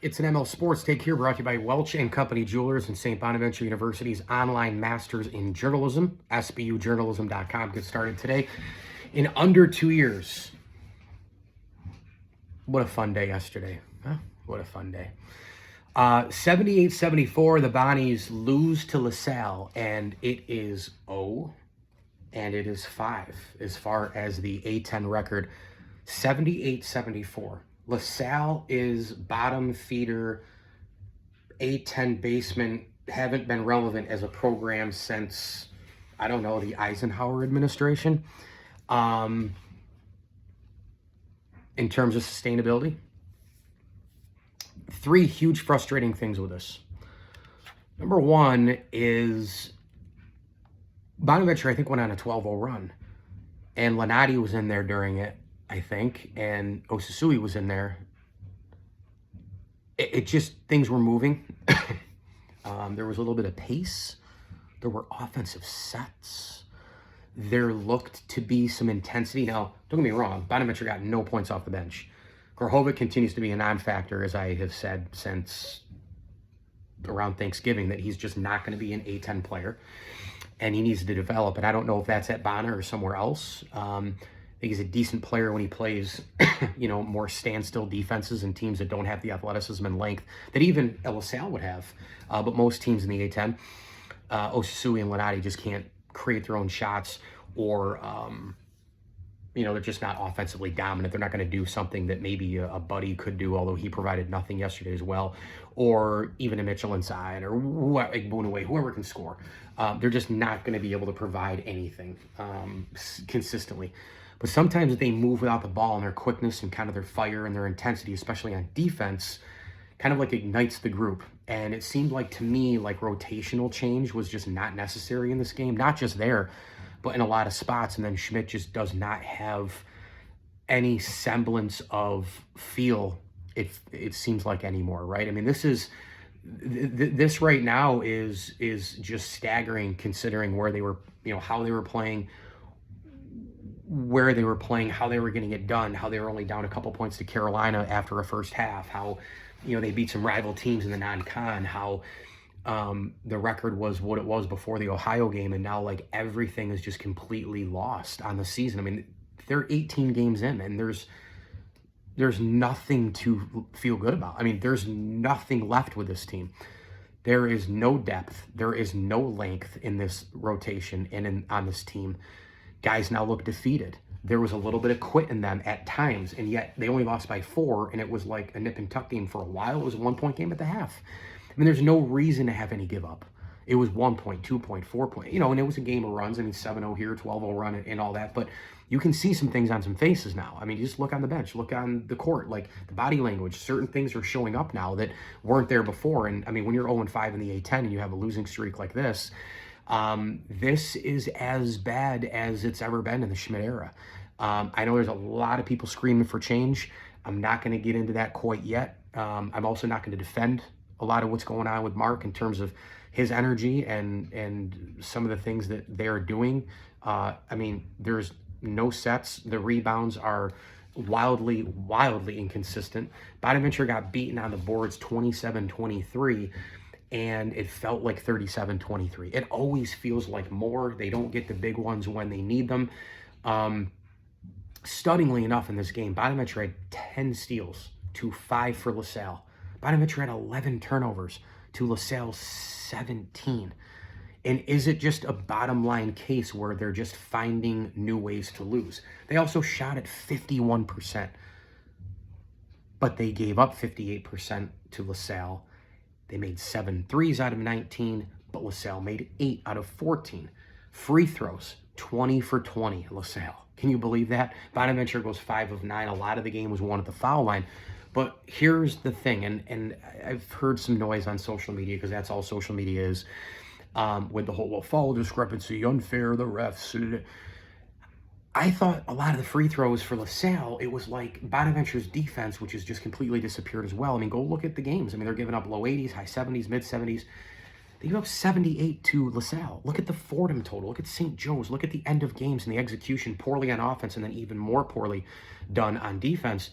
It's an ML Sports Take here, brought to you by Welch and Company Jewelers and St. Bonaventure University's online Masters in Journalism, sbujournalism.com. Get started today. In under 2 years. What a fun day yesterday. Huh? What a fun day. 78-74, the Bonnies lose to LaSalle, and it is 0 and it is 5 as far as the A10 record. 78-74. LaSalle is bottom feeder, A10 basement, haven't been relevant as a program since, I don't know, the Eisenhower administration. In terms of sustainability, 3 huge frustrating things with this. Number one is Bonaventure, I think, went on a 12-0 run, and Lanati was in there during it, I think, and Osasui was in there. It just, things were moving. There was a little bit of pace. There were offensive sets. There looked to be some intensity. Now, don't get me wrong, Bonaventure got no points off the bench. Grohovic continues to be a non-factor, as I have said since around Thanksgiving, that he's just not going to be an A10 player, and he needs to develop. And I don't know if that's at Bonner or somewhere else. I think he's a decent player when he plays, more standstill defenses and teams that don't have the athleticism and length that even LaSalle would have. But most teams in the A10, Osasui and Lanati just can't create their own shots, or they're just not offensively dominant. They're not going to do something that maybe a Buddy could do, although he provided nothing yesterday as well, or even a Mitchell inside, or whoever can score. They're just not going to be able to provide anything consistently. But sometimes they move without the ball, and their quickness and kind of their fire and their intensity, especially on defense, kind of like ignites the group. And it seemed like, to me, like rotational change was just not necessary in this game, not just there, but in a lot of spots. And then Schmidt just does not have any semblance of feel, it seems like, anymore, right? I mean, this right now is just staggering, considering where they were, how they were playing, where they were playing, how they were getting it done, how they were only down a couple points to Carolina after a first half, how they beat some rival teams in the non-con, how the record was what it was before the Ohio game, and now like everything is just completely lost on the season. I mean, they're 18 games in, and there's nothing to feel good about. I mean, there's nothing left with this team. There is no depth. There is no length in this rotation and on this team. Guys now look defeated. There was a little bit of quit in them at times, and yet they only lost by 4, and it was like a nip and tuck game for a while. It was a 1-point game at the half. I mean, there's no reason to have any give up. It was 1 point, 2 point, 4 point, and it was a game of runs. I mean, 7-0 here, 12-0 run, and all that. But you can see some things on some faces now. I mean, you just look on the bench, look on the court, like the body language. Certain things are showing up now that weren't there before. And I mean, when you're 0-5 in the A10 and you have a losing streak like this, this is as bad as it's ever been in the Schmidt era. I know there's a lot of people screaming for change. I'm not going to get into that quite yet. I'm also not going to defend a lot of what's going on with Mark in terms of his energy and some of the things that they're doing. I mean, there's no sets. The rebounds are wildly inconsistent. Bonaventure got beaten on the boards 27-23. And it felt like 37-23. It always feels like more. They don't get the big ones when they need them. Stunningly enough, in this game, Bonaventure had 10 steals to 5 for LaSalle. Bonaventure had 11 turnovers to LaSalle's 17. And is it just a bottom line case where they're just finding new ways to lose? They also shot at 51%, but they gave up 58% to LaSalle. They made 7 threes out of 19, but LaSalle made 8 out of 14. Free throws, 20 for 20, LaSalle. Can you believe that? Bonaventure goes 5 of 9. A lot of the game was won at the foul line. But here's the thing, and I've heard some noise on social media, because that's all social media is, with the whole, foul discrepancy, unfair, the refs. I thought a lot of the free throws for LaSalle, it was like Bonaventure's defense, which has just completely disappeared as well. I mean, go look at the games. I mean, they're giving up low 80s, high 70s, mid 70s. They gave up 78 to LaSalle. Look at the Fordham total. Look at St. Joe's. Look at the end of games and the execution, poorly on offense and then even more poorly done on defense.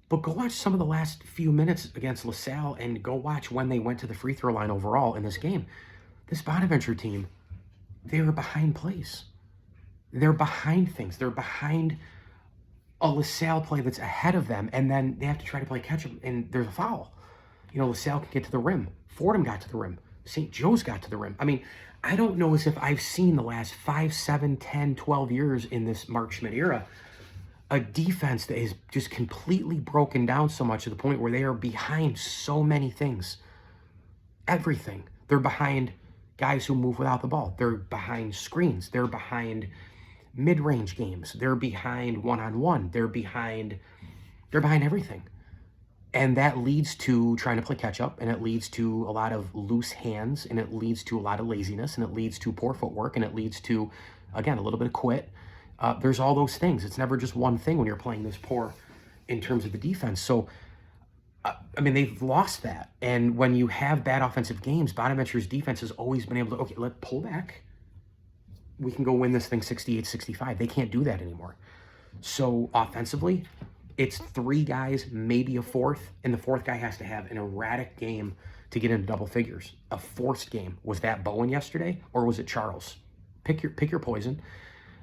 But go watch some of the last few minutes against LaSalle and go watch when they went to the free throw line overall in this game. This Bonaventure team, they were behind plays. They're behind things. They're behind a LaSalle play that's ahead of them, and then they have to try to play catch-up, and there's a foul. You know, LaSalle can get to the rim. Fordham got to the rim. St. Joe's got to the rim. I mean, I don't know as if I've seen the last 5, 7, 10, 12 years in this Mark Schmidt era a defense that is just completely broken down so much to the point where they are behind so many things. Everything. They're behind guys who move without the ball. They're behind screens. They're behind mid-range games. They're behind one-on-one. They're behind everything. And that leads to trying to play catch-up, and it leads to a lot of loose hands, and it leads to a lot of laziness, and it leads to poor footwork, and it leads to, again, a little bit of quit. There's all those things. It's never just one thing when you're playing this poor in terms of the defense. So, I mean, they've lost that. And when you have bad offensive games, Bonaventure's defense has always been able to, okay, let's pull back. We can go win this thing 68-65. They can't do that anymore. So offensively, it's 3 guys, maybe a fourth, and the fourth guy has to have an erratic game to get into double figures. A forced game. Was that Bowen yesterday, or was it Charles? Pick your poison.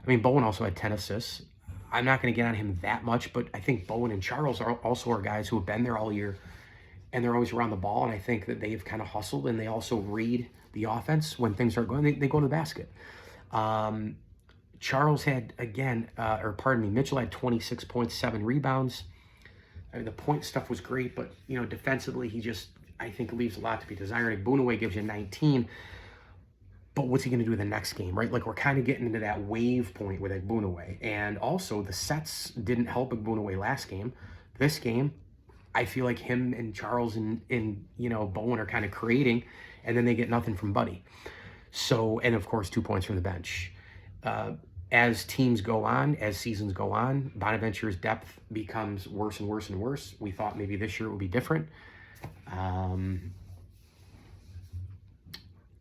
I mean, Bowen also had 10 assists. I'm not going to get on him that much, but I think Bowen and Charles are guys who have been there all year, and they're always around the ball, and I think that they've kind of hustled, and they also read the offense when things aren't going. They go to the basket. Charles had, Mitchell had 26 points, 7 rebounds. I mean, the point stuff was great, but, you know, defensively, he just, I think, leaves a lot to be desired. Boonaway gives you 19. But what's he going to do in the next game, right? Like, we're kind of getting into that wave point with Boonaway. And also, the sets didn't help Boonaway last game. This game, I feel like him and Charles and Bowen are kind of creating, and then they get nothing from Buddy. So, and of course, 2 points from the bench. As teams go on, as seasons go on, Bonaventure's depth becomes worse and worse and worse. We thought maybe this year it would be different.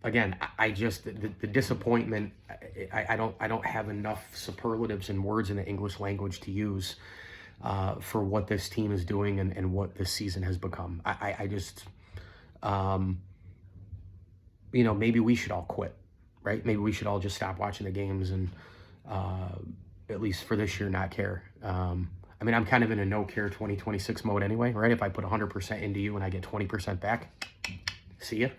Again, I just, the disappointment, I don't have enough superlatives and words in the English language to use for what this team is doing and what this season has become. I just, maybe we should all quit, right? Maybe we should all just stop watching the games and at least for this year, not care. I mean, I'm kind of in a no-care 2026 mode anyway, right? If I put 100% into you and I get 20% back, see ya.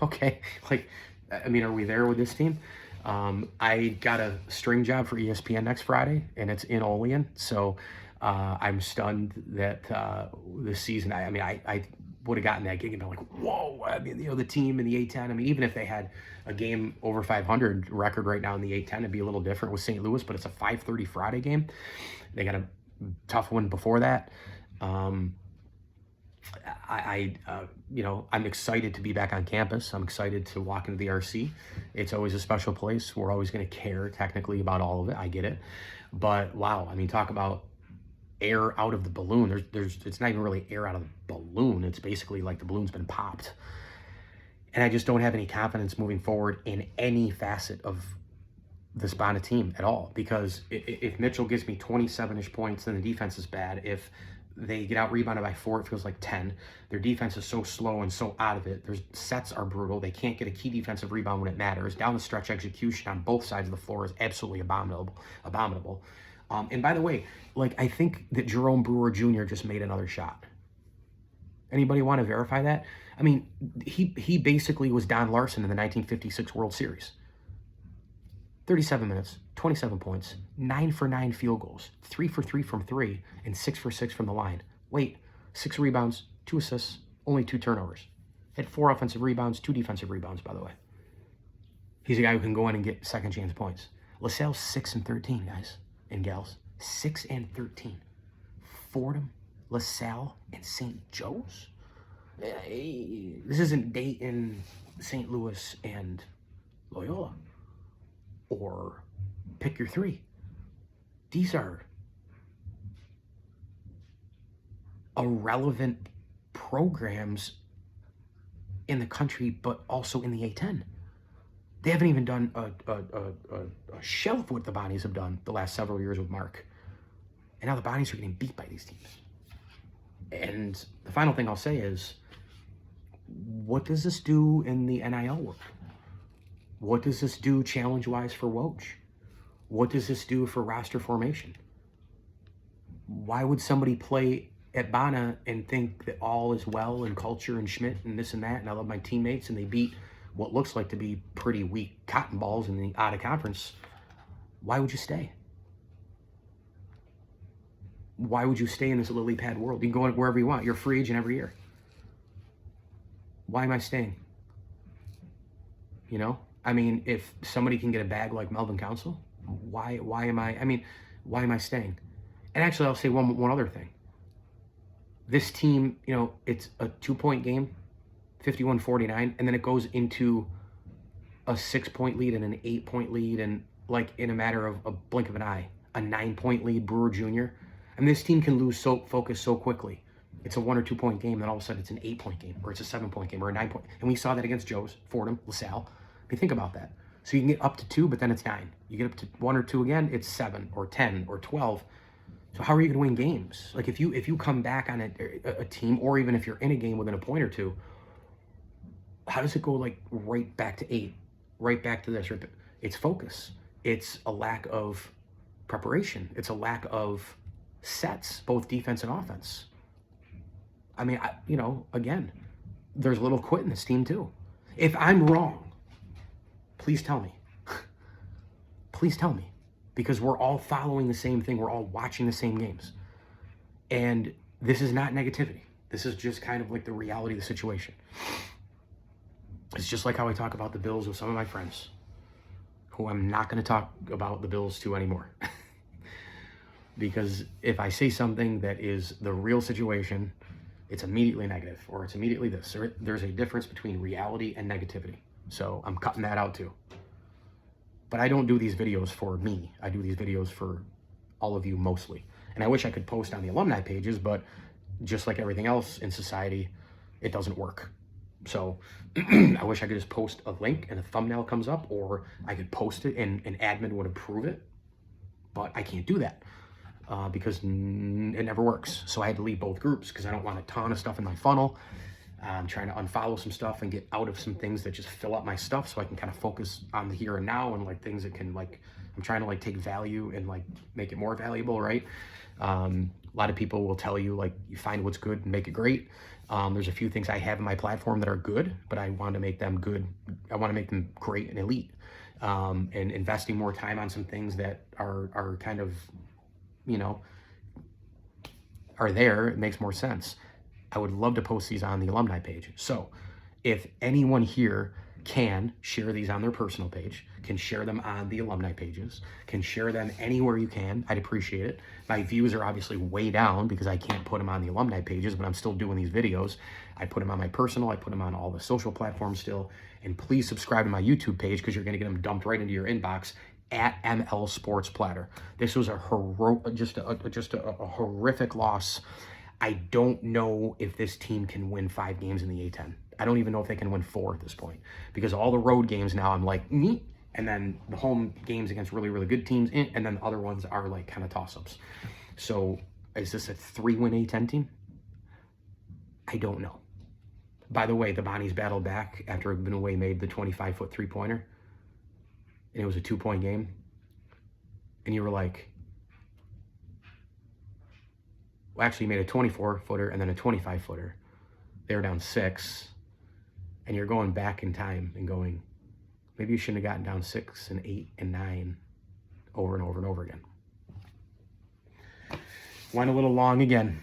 Okay, like, I mean, are we there with this team? I got a string job for ESPN next Friday, and it's in Olean, so I'm stunned that this season, I would have gotten that gig and been like, whoa, I mean, the team in the A-10, I mean, even if they had a game over 500 record right now in the A-10, it'd be a little different with St. Louis, but it's a 5:30 Friday game. They got a tough one before that. I'm excited to be back on campus. I'm excited to walk into the RC. It's always a special place. We're always going to care technically about all of it. I get it. But wow, I mean, talk about air out of the balloon. It's not even really air out of the balloon. It's basically like the balloon's been popped. And I just don't have any confidence moving forward in any facet of this Bonnet team at all. Because if Mitchell gives me 27-ish points, then the defense is bad. If they get out rebounded by 4, it feels like 10. Their defense is so slow and so out of it. Their sets are brutal. They can't get a key defensive rebound when it matters. Down the stretch execution on both sides of the floor is absolutely abominable. And by the way, like, I think that Jerome Brewer Jr. just made another shot. Anybody want to verify that? I mean, he basically was Don Larson in the 1956 World Series. 37 minutes, 27 points, 9 for 9 field goals, 3 for 3 from 3, and 6 for 6 from the line. Wait, 6 rebounds, 2 assists, only 2 turnovers. Had 4 offensive rebounds, 2 defensive rebounds, by the way. He's a guy who can go in and get second chance points. LaSalle's 6-13, guys and gals. 6-13. Fordham, LaSalle, and St. Joe's? This isn't Dayton, St. Louis, and Loyola. Or pick your 3. These are irrelevant programs in the country, but also in the A-10. They haven't even done a shelf what the Bonnies have done the last several years with Mark. And now the Bonnies are getting beat by these teams. And the final thing I'll say is, what does this do in the NIL world? What does this do challenge-wise for Woj? What does this do for roster formation? Why would somebody play at Bana and think that all is well and culture and Schmidt and this and that, and I love my teammates, and they beat what looks like to be pretty weak cotton balls in the out-of-conference? Why would you stay? Why would you stay in this lily pad world? You can go wherever you want. You're a free agent every year. Why am I staying? You know? I mean, if somebody can get a bag like Melvin Council, why am I staying? And actually, I'll say one other thing. This team, you know, it's a 2-point game, 51-49, and then it goes into a 6-point lead and an 8-point lead, and like in a matter of a blink of an eye, a 9-point lead, Brewer Jr. And this team can lose focus so quickly. It's a 1 or 2 point game, then all of a sudden it's an 8-point game, or it's a 7-point game, or a 9-point. And we saw that against Joe's, Fordham, LaSalle. I mean, think about that. So you can get up to 2, but then it's 9. You get up to 1 or 2 again, it's 7 or 10 or 12. So how are you going to win games? Like if you come back on a team, or even if you're in a game within a point or two, how does it go like right back to 8, right back to this? It's focus. It's a lack of preparation. It's a lack of sets, both defense and offense. I mean, again, there's a little quit in this team too. If I'm wrong, please tell me. Please tell me. Because we're all following the same thing. We're all watching the same games. And this is not negativity. This is just kind of like the reality of the situation. It's just like how I talk about the Bills with some of my friends, who I'm not going to talk about the Bills to anymore. Because if I say something that is the real situation, it's immediately negative, or it's immediately this. There's a difference between reality and negativity. So I'm cutting that out too. But I don't do these videos for me. I do these videos for all of you mostly. And I wish I could post on the alumni pages, but just like everything else in society, it doesn't work. So I wish I could just post a link and a thumbnail comes up, or I could post it and an admin would approve it. But I can't do that because it never works. So I had to leave both groups because I don't want a ton of stuff in my funnel. I'm trying to unfollow some stuff and get out of some things that just fill up my stuff, so I can kind of focus on the here and now, and like things that can, like, I'm trying to like take value and like make it more valuable, right? A lot of people will tell you, like, you find what's good and make it great. There's a few things I have in my platform that are good, but I want to make them good. I want to make them great and elite. And investing more time on some things that are kind of, are there, it makes more sense. I would love to post these on the alumni page. So if anyone here can share these on their personal page, can share them on the alumni pages, can share them anywhere you can, I'd appreciate it. My views are obviously way down because I can't put them on the alumni pages, but I'm still doing these videos. I put them on my personal, I put them on all the social platforms still. And please subscribe to my YouTube page, because you're gonna get them dumped right into your inbox at ML Sports Platter. This was a horrific loss. I don't know if this team can win 5 games in the A10. I don't even know if they can win 4 at this point, because all the road games now I'm like, and then the home games against really, really good teams, and then the other ones are like kind of toss-ups. So is this a 3-win A10 team? I don't know. By the way, the Bonnies battled back after Benoué made the 25-foot three-pointer, and it was a 2-point game. And you were like, well, actually made a 24-footer and then a 25-footer. They were down 6, and you're going back in time and going, maybe you shouldn't have gotten down 6 and 8 and 9 over and over and over again. Went a little long again.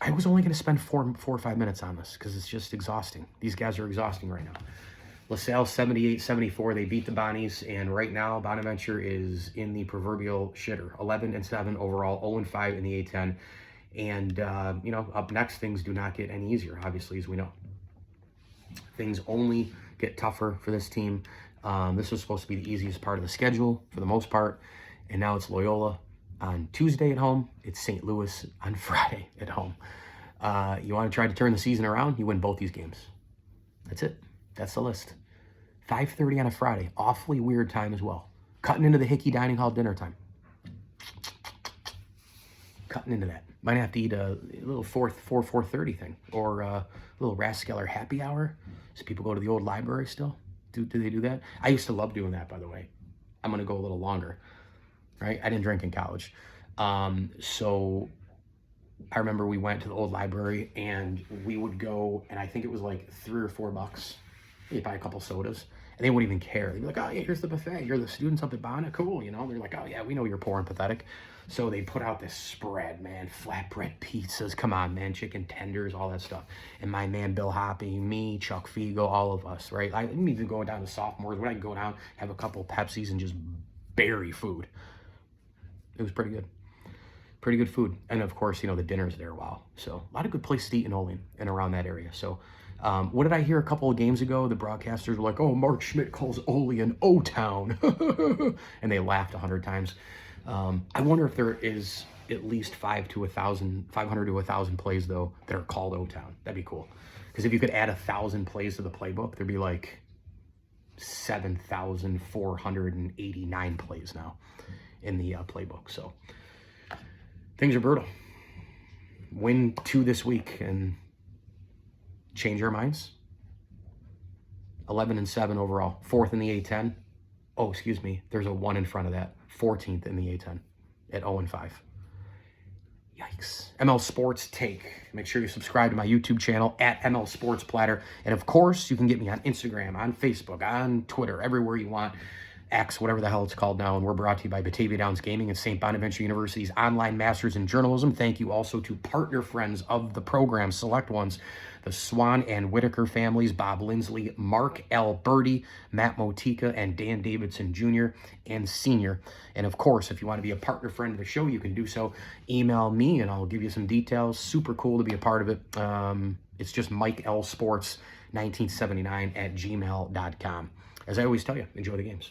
I was only going to spend 4 or 5 minutes on this because it's just exhausting. These guys are exhausting right now. LaSalle 78-74, they beat the Bonnies, and right now Bonaventure is in the proverbial shitter. 11-7 overall, 0-5 in the A10. And, up next, things do not get any easier, obviously, as we know. Things only get tougher for this team. This was supposed to be the easiest part of the schedule for the most part, and now it's Loyola on Tuesday at home. It's St. Louis on Friday at home. You want to try to turn the season around, you win both these games. That's it. That's the list. 5:30 on a Friday. Awfully weird time as well. Cutting into the Hickey Dining Hall dinner time. cutting into that. Might have to eat a little 4:30 thing, or a little Rathskeller happy hour. So people go to the old library still. Do they do that? I used to love doing that, by the way. I'm gonna go a little longer, right? I didn't drink in college, so I remember we went to the old library and we would go, and I think it was like $3 or $4. You buy a couple sodas, and they wouldn't even care. They'd be like, "Oh yeah, here's the buffet. You're the students up at Bonnet, cool." You know, they're like, "Oh yeah, we know you're poor and pathetic." So they put out this spread, man, flatbread pizzas, come on, man, chicken tenders, all that stuff. And my man Bill Hoppy, me, Chuck Figo, all of us, right? I didn't even go down to sophomores. When I go down, have a couple Pepsis and just bury food. It was pretty good. Pretty good food. And of course, you know, the dinner's there, wow. So a lot of good places to eat in Olean and around that area. So what did I hear a couple of games ago? The broadcasters were like, "Oh, Mark Schmidt calls Olean O-Town." And they laughed 100 times. I wonder if there is at least 500 to 1,000 plays, though, that are called O-Town. That'd be cool. Because if you could add 1,000 plays to the playbook, there'd be like 7,489 plays now in the playbook. So things are brutal. Win 2 this week and change our minds. 11-7 overall. 4th in the A10. Oh, excuse me. There's a 1 in front of that. 14th in the A10 at 0-5. Yikes. ML Sports Take. Make sure you subscribe to my YouTube channel at ML Sports Platter. And of course, you can get me on Instagram, on Facebook, on Twitter, everywhere you want. X, whatever the hell it's called now. And we're brought to you by Batavia Downs Gaming and St. Bonaventure University's online masters in journalism. Thank you also to partner friends of the program, select ones, the Swan and Whitaker families, Bob Lindsley, Mark Alberti, Matt Motika, and Dan Davidson Jr. and Sr. And of course, if you want to be a partner friend of the show, you can do so. Email me and I'll give you some details. Super cool to be a part of it. It's just MikeLSports1979 at gmail.com. As I always tell you, enjoy the games.